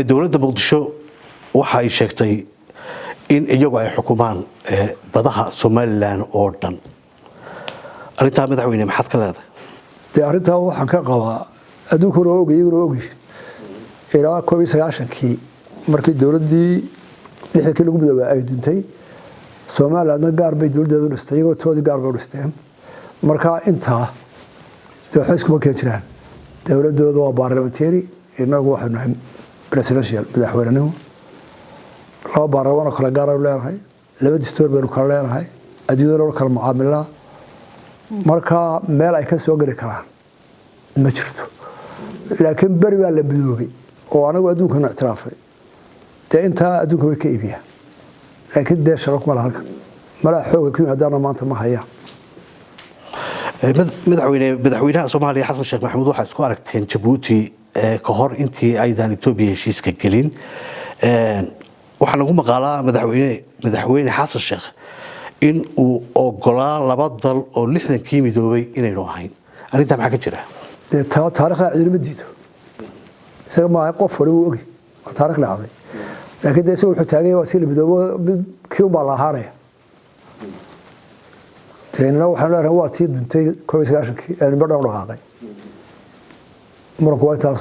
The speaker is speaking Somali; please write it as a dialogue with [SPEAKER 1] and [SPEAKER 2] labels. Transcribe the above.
[SPEAKER 1] dowladda muqdisho waxa ay sheegtay in iyagu ay xukumaan badaha Soomaaliland oo dhan arinta madaxweyne maxad ka leedahay
[SPEAKER 2] arinta waxaan ka qabaa adduunkuna oogay ilaa 1990kii markii dowladdii lixdii lagu midoobay ay duntay Soomaaliland gaar bay dowladdu dhistay iyagoo toodi gaar bay dhisteen marka inta waxay isku keen jiraan dowladoodu waa parliamentary inagu waxaan nahay presidential madaxweynaha laba baarlamaan kala gaar ah leeyahay laba dastuur baynu kala leeyahay adduunyada kala mucaamilada marka meel ay ka soo gali karaan ma jirto laakiin bari waa la bidoobay oo anagu adduunka ictiraafay inta adduunka way ka iibiya laakiin deesha kuma laha mala xoog ku hadana maanta ma haya
[SPEAKER 1] madaxweynaha Soomaaliya Xasan Sheekh Maxamuud waxa isku aragteen Djibouti ka hor intii aydan Itoobiya heshiiska gelin waxa lagu maqaalaa madaxweyne Xasan Sheekh in uu ogolaa laba dal oo 60kii midoobay inay ahayn arinta maxaa ka jira
[SPEAKER 2] taariikhda ciidamadiidu isaga ma qof hore uu ogi taariikh dhacday laakiin deesoo wuxuu taagay waa si midoobo kii baa la haaraya teena waxaan leeyahay waa tii duntay 1990kii aan badhow dhaqaaqay markuu ay taas